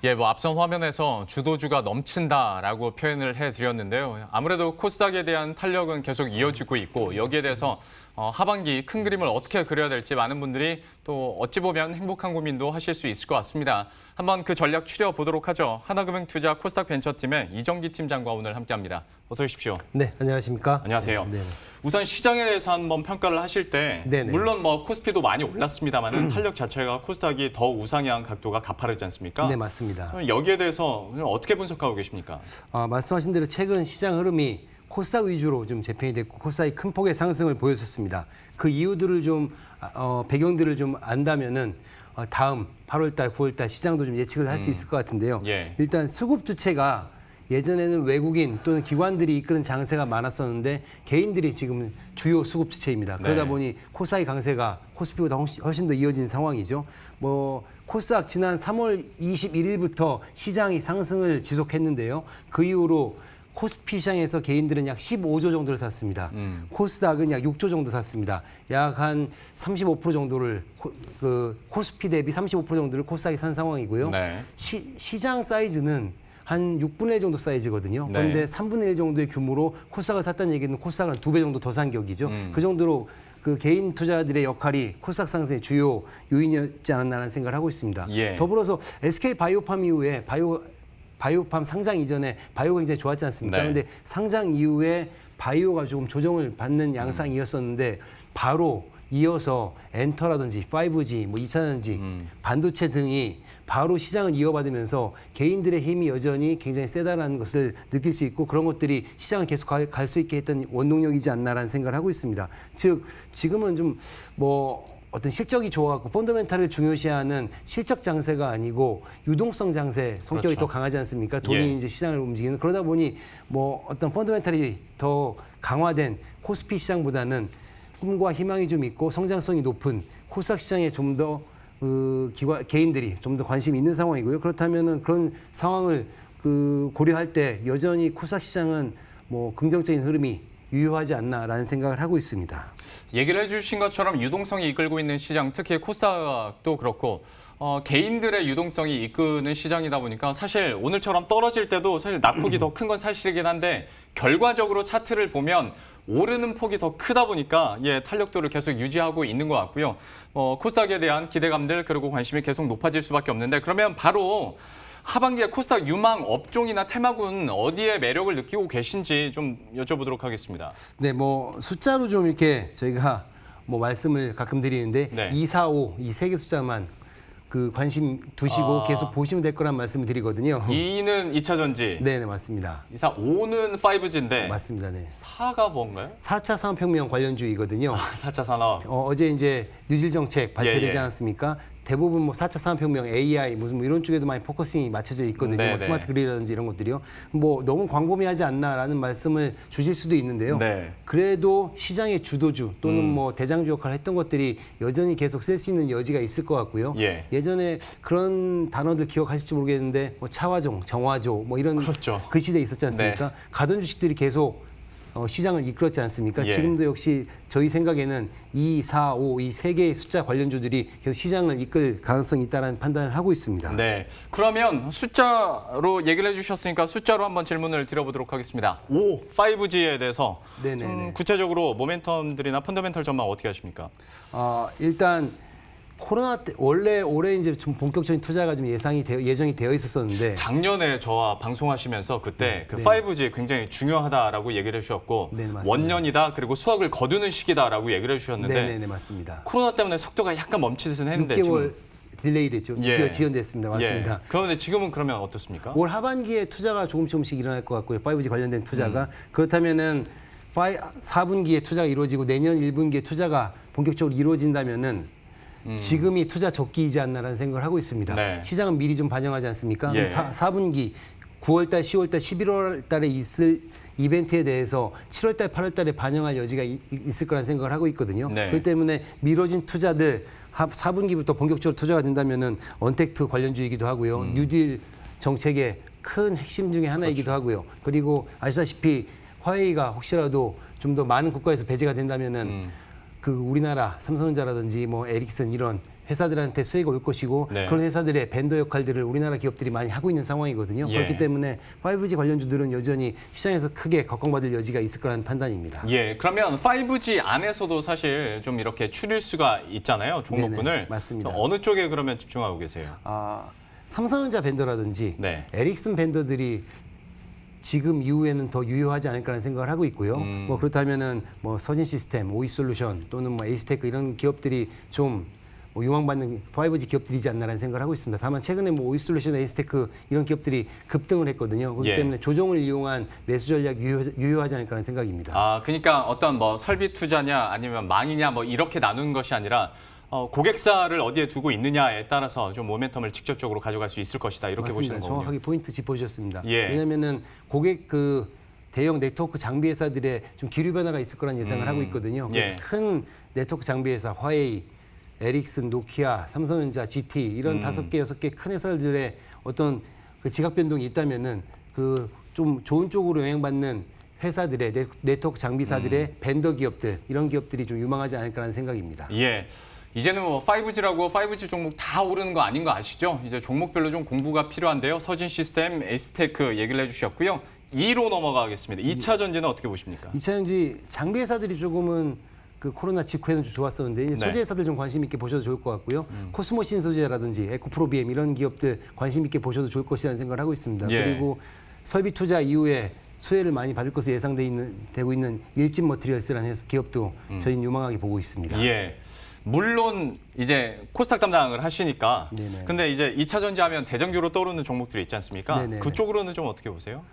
예, 앞선 화면에서 주도주가 넘친다라고 표현을 해드렸는데요. 아무래도 코스닥에 대한 탄력은 계속 이어지고 있고 여기에 대해서 하반기 큰 그림을 어떻게 그려야 될지 많은 분들이 또 어찌 보면 행복한 고민도 하실 수 있을 것 같습니다. 한번 그 전략 추려보도록 하죠. 하나금융투자 코스닥 벤처팀의 이정기 팀장과 오늘 함께합니다. 어서 오십시오. 네, 안녕하십니까? 안녕하세요. 네. 우선 시장에 대해서 한번 평가를 하실 때 네네. 물론 코스피도 많이 올랐습니다만 탄력 자체가 코스닥이 더 우상향 각도가 가파르지 않습니까? 네, 맞습니다. 여기에 대해서 어떻게 분석하고 계십니까? 말씀하신 대로 최근 시장 흐름이 코스닥 위주로 좀 재편이 됐고 코스닥이 큰 폭의 상승을 보였었습니다. 그 이유들을 배경들을 좀 안다면은 다음 8월달, 9월달 시장도 좀 예측을 할 수 있을 것 같은데요. 예. 일단 수급 주체가 예전에는 외국인 또는 기관들이 이끄는 장세가 많았었는데 개인들이 지금 주요 수급 주체입니다. 그러다 네. 보니 코스닥의 강세가 코스피보다 훨씬 더 이어진 상황이죠. 코스닥 지난 3월 21일부터 시장이 상승을 지속했는데요. 그 이후로 코스피 시장에서 개인들은 약 15조 정도를 샀습니다. 코스닥은 약 6조 정도 샀습니다. 약 한 35% 정도를 코스피 대비 35% 정도를 코스닥이 산 상황이고요. 네. 시장 사이즈는 한 6분의 1 정도 사이즈거든요. 네. 그런데 3분의 1 정도의 규모로 코스닥을 샀다는 얘기는 코스닥은 2배 정도 더 산 격이죠. 그 정도로 그 개인 투자들의 역할이 코스닥 상승의 주요 요인이었지 않았나라는 생각을 하고 있습니다. 예. 더불어서 SK 바이오팜 이후에 바이오팜 상장 이전에 바이오가 굉장히 좋았지 않습니까? 네. 그런데 상장 이후에 바이오가 조금 조정을 받는 양상이었었는데 바로 이어서 엔터라든지 5G, 2차전지, 반도체 등이 바로 시장을 이어받으면서 개인들의 힘이 여전히 굉장히 세다라는 것을 느낄 수 있고 그런 것들이 시장을 계속 갈 수 있게 했던 원동력이지 않나라는 생각을 하고 있습니다. 즉 지금은 좀 어떤 실적이 좋아갖고 펀더멘탈을 중요시하는 실적 장세가 아니고 유동성 장세 성격이 그렇죠. 더 강하지 않습니까? 돈이 예. 이제 시장을 움직이는 그러다 보니 어떤 펀더멘탈이 더 강화된 코스피 시장보다는 꿈과 희망이 좀 있고 성장성이 높은 코스닥 시장에 좀 더 개인들이 좀 더 관심이 있는 상황이고요. 그렇다면은 그런 상황을 고려할 때 여전히 코스닥 시장은 긍정적인 흐름이 유효하지 않나라는 생각을 하고 있습니다. 얘기를 해주신 것처럼 유동성이 이끌고 있는 시장, 특히 코스닥도 그렇고 개인들의 유동성이 이끄는 시장이다 보니까 사실 오늘처럼 떨어질 때도 사실 낙폭이 더 큰 건 사실이긴 한데 결과적으로 차트를 보면 오르는 폭이 더 크다 보니까 탄력도를 계속 유지하고 있는 것 같고요. 코스닥에 대한 기대감들 그리고 관심이 계속 높아질 수밖에 없는데 그러면 바로 하반기에 코스닥 유망 업종이나 테마군 어디에 매력을 느끼고 계신지 좀 여쭤보도록 하겠습니다. 네, 숫자로 좀 이렇게 저희가 말씀을 가끔 드리는데 네. 2, 4, 5 이 세 개 숫자만 관심 두시고 계속 보시면 될 거란 말씀을 드리거든요. 2는 2차 전지, 네, 맞습니다. 2, 4, 5는 5G인데 맞습니다. 네. 4가 뭔가요? 4차 산업혁명 관련주이거든요. 4차 산업. 어제 이제 뉴딜 정책 발표되지 예. 않았습니까? 대부분 4차 산업혁명, AI 무슨 이런 쪽에도 많이 포커싱이 맞춰져 있거든요. 네, 스마트 그릴이라든지 이런 것들이요. 너무 광범위하지 않나라는 말씀을 주실 수도 있는데요. 네. 그래도 시장의 주도주 또는 대장주 역할을 했던 것들이 여전히 계속 쓸 수 있는 여지가 있을 것 같고요. 예. 예전에 그런 단어들 기억하실지 모르겠는데 차화종, 정화조 이런 그렇죠. 그 시대에 있었지 않습니까? 네. 가던 주식들이 계속 시장을 이끌었지 않습니까? 예. 지금도 역시 저희 생각에는 2, 4, 5 이 세 개의 숫자 관련주들이 계속 시장을 이끌 가능성이 있다는 판단을 하고 있습니다. 네. 그러면 숫자로 얘기를 해주셨으니까 숫자로 한번 질문을 드려보도록 하겠습니다. 5G에 대해서 네네네. 좀 구체적으로 모멘텀들이나 펀더멘털 전망 어떻게 하십니까? 일단 코로나 때 원래 올해 이제 좀 본격적인 투자가 좀 예정이 되어 있었었는데 작년에 저와 방송하시면서 그때 네. 5G 굉장히 중요하다라고 얘기를 해주셨고 네, 맞습니다. 원년이다 그리고 수확을 거두는 시기다라고 얘기를 해주셨는데 네, 맞습니다. 코로나 때문에 속도가 약간 멈추듯은 했는데 6개월 딜레이 됐죠. 예. 6개월 지연됐습니다. 맞습니다. 그런데 지금은 그러면 어떻습니까? 올 하반기에 투자가 조금씩 일어날 것 같고요. 5G 관련된 투자가. 그렇다면은 4분기에 투자가 이루어지고 내년 1분기에 투자가 본격적으로 이루어진다면은 지금이 투자 적기이지 않나라는 생각을 하고 있습니다. 네. 시장은 미리 좀 반영하지 않습니까? 예. 4분기 9월달, 10월달, 11월달에 있을 이벤트에 대해서 7월달, 8월달에 반영할 여지가 있을 거라는 생각을 하고 있거든요. 네. 그렇기 때문에 미뤄진 투자들 4분기부터 본격적으로 투자가 된다면은 언택트 관련주이기도 하고요. 뉴딜 정책의 큰 핵심 중에 하나이기도 하고요. 그리고 아시다시피 화웨이가 혹시라도 좀 더 많은 국가에서 배제가 된다면은 우리나라 삼성전자라든지 에릭슨 이런 회사들한테 수혜가 올 것이고 네. 그런 회사들의 벤더 역할들을 우리나라 기업들이 많이 하고 있는 상황이거든요. 예. 그렇기 때문에 5G 관련주들은 여전히 시장에서 크게 각광받을 여지가 있을 거라는 판단입니다. 예, 그러면 5G 안에서도 사실 좀 이렇게 추릴 수가 있잖아요. 종목군을. 네네, 맞습니다. 어느 쪽에 그러면 집중하고 계세요? 삼성전자 벤더라든지 네. 에릭슨 벤더들이 지금 이후에는 더 유효하지 않을까라는 생각을 하고 있고요. 뭐 그렇다면은 뭐 서진 시스템, 오이솔루션 또는 뭐 에이스테크 이런 기업들이 좀 뭐 유망받는 5G 기업들이지 않나라는 생각을 하고 있습니다. 다만 최근에 뭐 오이솔루션, 에이스테크 이런 기업들이 급등을 했거든요. 그렇기 예. 때문에 조정을 이용한 매수 전략이 유효하지 않을까라는 생각입니다. 그러니까 어떤 뭐 설비 투자냐 아니면 망이냐 뭐 이렇게 나누는 것이 아니라 고객사를 어디에 두고 있느냐에 따라서 좀 모멘텀을 직접적으로 가져갈 수 있을 것이다. 이렇게 맞습니다. 보시는 거군요. 정확하게 포인트 짚어주셨습니다. 예. 왜냐하면은 고객 대형 네트워크 장비 회사들의 좀 기류 변화가 있을 거라는 예상을 하고 있거든요. 그래서 예. 큰 네트워크 장비 회사 화웨이, 에릭슨, 노키아, 삼성전자, GT 이런 5개, 6개 큰 회사들의 어떤 그 지각 변동이 있다면은 그 좀 좋은 쪽으로 영향받는 회사들의 네트워크 장비사들의 벤더 기업들 이런 기업들이 좀 유망하지 않을까라는 생각입니다. 예. 이제는 뭐 5G라고 5G 종목 다 오르는 거 아닌 거 아시죠? 이제 종목별로 좀 공부가 필요한데요. 서진 시스템, 에이스테크 얘기를 해주셨고요. 2로 넘어가겠습니다. 2차 전지는 어떻게 보십니까? 2차전지 장비 회사들이 조금은 그 코로나 직후에는 좀 좋았었는데 이제 네. 소재 회사들 좀 관심 있게 보셔도 좋을 것 같고요. 코스모신 소재라든지 에코프로비엠 이런 기업들 관심 있게 보셔도 좋을 것이라는 생각을 하고 있습니다. 예. 그리고 설비 투자 이후에 수혜를 많이 받을 것으로 되고 있는 일진 머티리얼스라는 기업도 저희는 유망하게 보고 있습니다. 예. 물론 이제 코스닥 담당을 하시니까 네네. 근데 이제 2차 전지하면 대장주로 떠오르는 종목들이 있지 않습니까? 네네네. 그쪽으로는 좀 어떻게 보세요?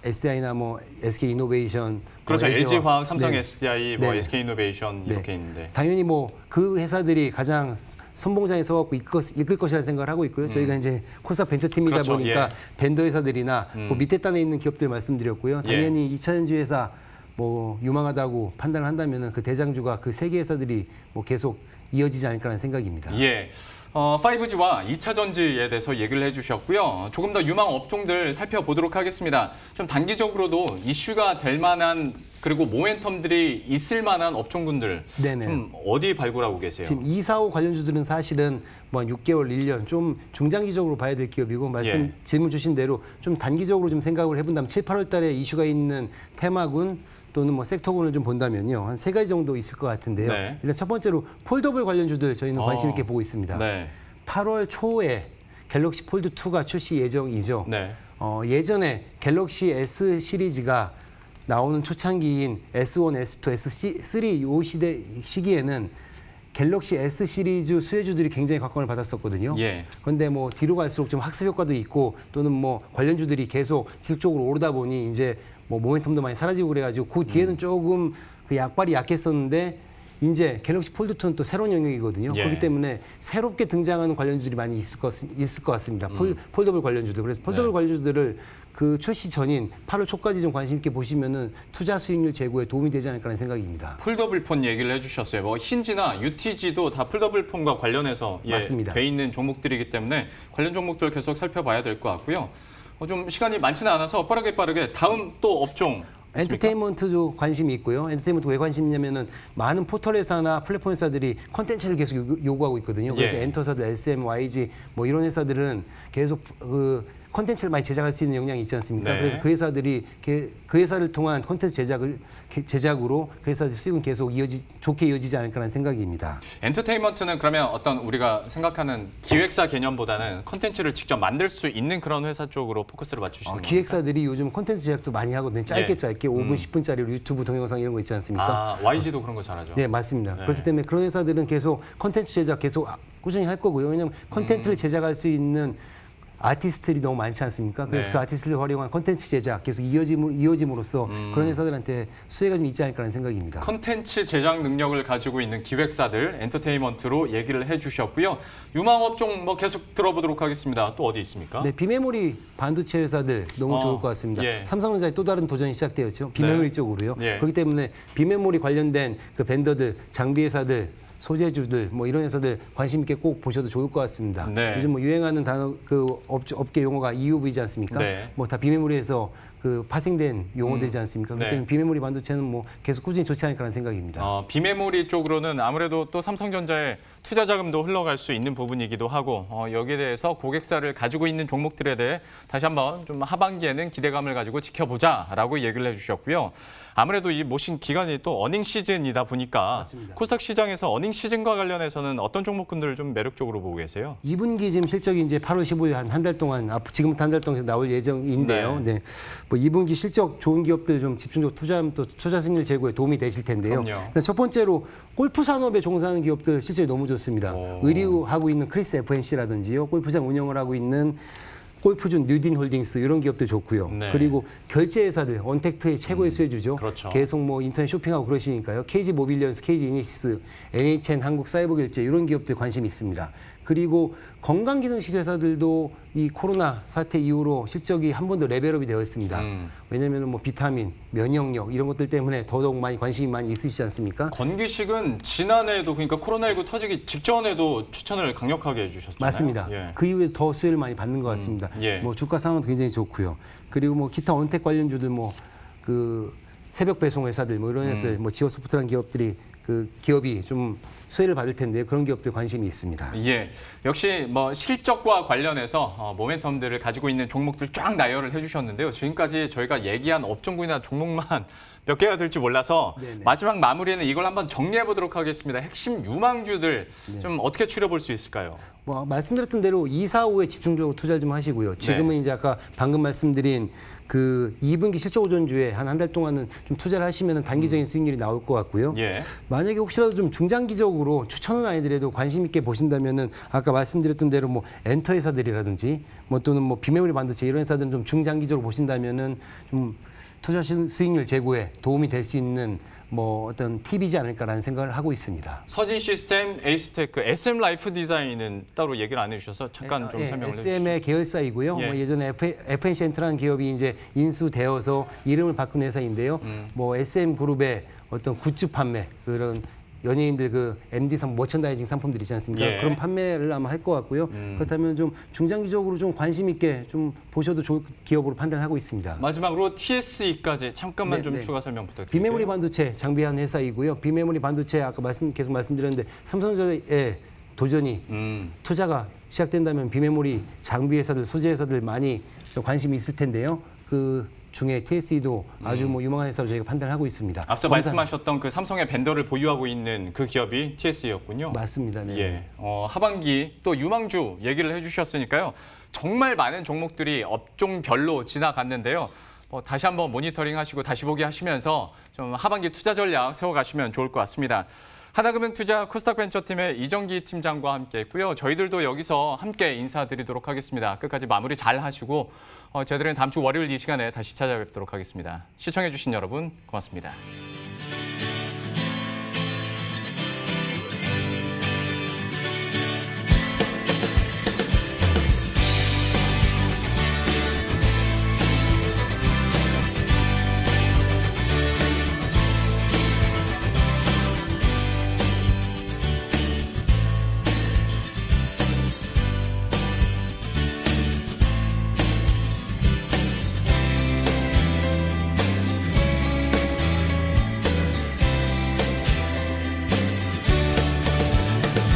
SI나 뭐 SK 이노베이션, 그렇죠. LG LG 화학, 삼성 네. SDI, 뭐 네. SK 이노베이션 네. 이렇게 있는데. 당연히 뭐 그 회사들이 가장 선봉장에 서갖고 이끌 것이라는 생각을 하고 있고요. 저희가 이제 코스닥 벤처팀이다 그렇죠. 보니까 예. 벤더 회사들이나 그 밑에 단에 있는 기업들 말씀드렸고요. 당연히 2차 전지 회사 뭐 유망하다고 판단을 한다면은 그 대장주가 그 세 개 회사들이 뭐 계속 이어지지 않을까라는 생각입니다. 예. 5G와 2차 전지에 대해서 얘기를 해주셨고요. 조금 더 유망 업종들 살펴보도록 하겠습니다. 좀 단기적으로도 이슈가 될 만한 그리고 모멘텀들이 있을 만한 업종군들 네네. 좀 어디 발굴하고 계세요? 지금 2, 4, 5 관련주들은 사실은 뭐 6개월, 1년 좀 중장기적으로 봐야 될 기업이고 예. 질문 주신 대로 좀 단기적으로 좀 생각을 해본다면 7, 8월 달에 이슈가 있는 테마군 또는 뭐 섹터군을 좀 본다면요. 한 3가지 정도 있을 것 같은데요. 네. 일단 첫 번째로 폴더블 관련주들 저희는 관심 있게 보고 있습니다. 네. 8월 초에 갤럭시 폴드 2가 출시 예정이죠. 네. 예전에 갤럭시 S 시리즈가 나오는 초창기인 S1, S2, S3 시기에는 갤럭시 S 시리즈 수혜주들이 굉장히 각광을 받았었거든요. 예. 그런데 뭐 뒤로 갈수록 좀 학습 효과도 있고 또는 뭐 관련주들이 계속 지속적으로 오르다 보니 이제 뭐 모멘텀도 많이 사라지고 그래가지고 그 뒤에는 조금 그 약발이 약했었는데 이제 갤럭시 폴드 2는 또 새로운 영역이거든요. 예. 그렇기 때문에 새롭게 등장하는 관련주들이 많이 있을 것 같습니다. 폴더블 관련주들. 그래서 폴더블 네. 관련주들을 그 출시 전인 8월 초까지 좀 관심 있게 보시면은 투자 수익률 제고에 도움이 되지 않을까라는 생각입니다. 폴더블폰 얘기를 해주셨어요. 뭐 힌지나 UTG도 다 폴더블폰과 관련해서 맞습니다. 돼 있는 종목들이기 때문에 관련 종목들 계속 살펴봐야 될 것 같고요. 좀 시간이 많지는 않아서 빠르게 다음 또 업종 있습니까? 엔터테인먼트도 관심이 있고요. 엔터테인먼트 왜 관심이 있냐면은 많은 포털 회사나 플랫폼 회사들이 컨텐츠를 계속 요구하고 있거든요. 그래서 예. 엔터사들, SM, YG 뭐 이런 회사들은 계속 그 컨텐츠를 많이 제작할 수 있는 역량이 있지 않습니까? 네. 그래서 그 회사들이 그 회사를 통한 컨텐츠 제작으로 그 회사들 수익은 계속 좋게 이어지지 않을까라는 생각입니다. 엔터테인먼트는 그러면 어떤 우리가 생각하는 기획사 개념보다는 컨텐츠를 직접 만들 수 있는 그런 회사 쪽으로 포커스를 맞추시는 겁니까? 기획사들이 요즘 컨텐츠 제작도 많이 하거든요. 짧게 예. 짧게 5분, 10분짜리로 유튜브 동영상 이런 거 있지 않습니까? YG도 그런 거 잘하죠. 네, 맞습니다. 네. 그렇기 때문에 그런 회사들은 계속 컨텐츠 제작 계속 꾸준히 할 거고요. 왜냐하면 컨텐츠를 제작할 수 있는 아티스트들이 너무 많지 않습니까? 그래서 네. 그 아티스트를 활용한 컨텐츠 제작 계속 이어짐으로써 그런 회사들한테 수혜가 좀 있지 않을까라는 생각입니다. 컨텐츠 제작 능력을 가지고 있는 기획사들 엔터테인먼트로 얘기를 해주셨고요. 유망 업종 뭐 계속 들어보도록 하겠습니다. 또 어디 있습니까? 네, 비메모리 반도체 회사들 너무 좋을 것 같습니다. 예. 삼성전자의 또 다른 도전이 시작되었죠. 비메모리 네. 쪽으로요. 예. 그렇기 때문에 비메모리 관련된 그 벤더들, 장비 회사들, 소재주들 뭐 이런 회사들 관심 있게 꼭 보셔도 좋을 것 같습니다. 네. 요즘 뭐 유행하는 단어 그 업계 용어가 EUV지 않습니까? 네. 뭐 다 비메모리에서 그 파생된 용어되지 않습니까? 그렇기 네. 때문에 비메모리 반도체는 뭐 계속 꾸준히 좋지 않을까라는 생각입니다. 비메모리 쪽으로는 아무래도 또 삼성전자의 투자 자금도 흘러갈 수 있는 부분이기도 하고 여기에 대해서 고객사를 가지고 있는 종목들에 대해 다시 한번 좀 하반기에는 기대감을 가지고 지켜보자라고 얘기를 해주셨고요. 아무래도 이 모신 기간이 또 어닝 시즌이다 보니까 맞습니다. 코스닥 시장에서 어닝 시즌과 관련해서는 어떤 종목군들을 좀 매력적으로 보고 계세요? 2분기 지금 실적이 이제 8월 15일 한 달 동안 지금부터 한 달 동안 나올 예정인데요. 네. 뭐 2분기 실적 좋은 기업들 좀 집중적으로 투자하면 또 투자 승률 제고에 도움이 되실 텐데요. 그럼요. 일단 첫 번째로 골프 산업에 종사하는 기업들 실적이 너무 좋습니다. 의류하고 있는 크리스 FNC라든지요. 골프장 운영을 하고 있는 골프준 뉴딘 홀딩스 이런 기업들 좋고요. 네. 그리고 결제 회사들 언택트의 최고의 수혜주죠. 그렇죠. 계속 뭐 인터넷 쇼핑하고 그러시니까요. KG 모빌리언스, KG 이니시스, NHN 한국 사이버 결제 이런 기업들 관심이 있습니다. 그리고 건강기능식 회사들도 이 코로나 사태 이후로 실적이 한 번 더 레벨업이 되어 있습니다. 왜냐하면 뭐 비타민, 면역력 이런 것들 때문에 더더욱 많이 관심이 많이 있으시지 않습니까? 건기식은 지난해에도 그러니까 코로나19 터지기 직전에도 추천을 강력하게 해주셨잖아요. 맞습니다. 예. 그 이후에 더 수혜를 많이 받는 것 같습니다. 예. 뭐 주가 상황도 굉장히 좋고요. 그리고 뭐 기타 언택 관련주들 뭐 그 새벽 배송 회사들 뭐 이런 회사들 뭐 지오소프트라는 기업들이 그 기업이 좀 수혜를 받을 텐데 그런 기업들 관심이 있습니다. 예, 역시 뭐 실적과 관련해서 모멘텀들을 가지고 있는 종목들 쫙 나열을 해주셨는데요. 지금까지 저희가 얘기한 업종군이나 종목만 몇 개가 될지 몰라서 네네. 마지막 마무리에는 이걸 한번 정리해 보도록 하겠습니다. 핵심 유망주들 좀 어떻게 추려볼 수 있을까요? 뭐 말씀드렸던 대로 2, 4, 5에 집중적으로 투자를 좀 하시고요. 지금은 이제 아까 방금 말씀드린 그 2분기 실적 오전주에 한 달 동안은 좀 투자를 하시면 단기적인 수익률이 나올 것 같고요. 예. 만약에 혹시라도 좀 중장기적으로 추천은 아니더라도 관심 있게 보신다면은 아까 말씀드렸던 대로 뭐 엔터 회사들이라든지 뭐 또는 뭐 비메모리 반도체 이런 회사들은 좀 중장기적으로 보신다면은 좀 투자 수익률 제고에 도움이 될 수 있는 뭐 어떤 팁이지 않을까라는 생각을 하고 있습니다. 서진 시스템, 에이스테크, SM 라이프 디자인은 따로 얘기를 안 해주셔서 잠깐 좀 설명을 해주시죠. SM의 계열사이고요. 예. 뭐 예전에 FNC 엔트라는 기업이 이제 인수되어서 이름을 바꾼 회사인데요. 뭐 SM 그룹의 어떤 굿즈 판매 그런 연예인들 그 MD 머천다이징 상품들 있지 않습니까? 예. 그런 판매를 아마 할 것 같고요. 그렇다면 좀 중장기적으로 좀 관심 있게 좀 보셔도 좋을 기업으로 판단하고 있습니다. 마지막으로 TSE까지 잠깐만 네, 좀 네. 추가 설명 부탁드릴게요. 비메모리 반도체 장비한 회사이고요. 비메모리 반도체 아까 계속 말씀드렸는데 삼성전자의 도전이 투자가 시작된다면 비메모리 장비 회사들, 소재 회사들 많이 좀 관심이 있을 텐데요. 그 중에 TSE도 아주 뭐 유망한 회사로 저희가 판단을 하고 있습니다. 앞서 말씀하셨던 그 삼성의 벤더를 보유하고 있는 그 기업이 TSE였군요. 맞습니다. 네. 예, 하반기 또 유망주 얘기를 해주셨으니까요. 정말 많은 종목들이 업종별로 지나갔는데요. 다시 한번 모니터링 하시고 다시 보기 하시면서 좀 하반기 투자 전략 세워가시면 좋을 것 같습니다. 하나금융투자 코스닥벤처팀의 이정기 팀장과 함께했고요. 저희들도 여기서 함께 인사드리도록 하겠습니다. 끝까지 마무리 잘 하시고 저희들은 다음 주 월요일 이 시간에 다시 찾아뵙도록 하겠습니다. 시청해주신 여러분 고맙습니다.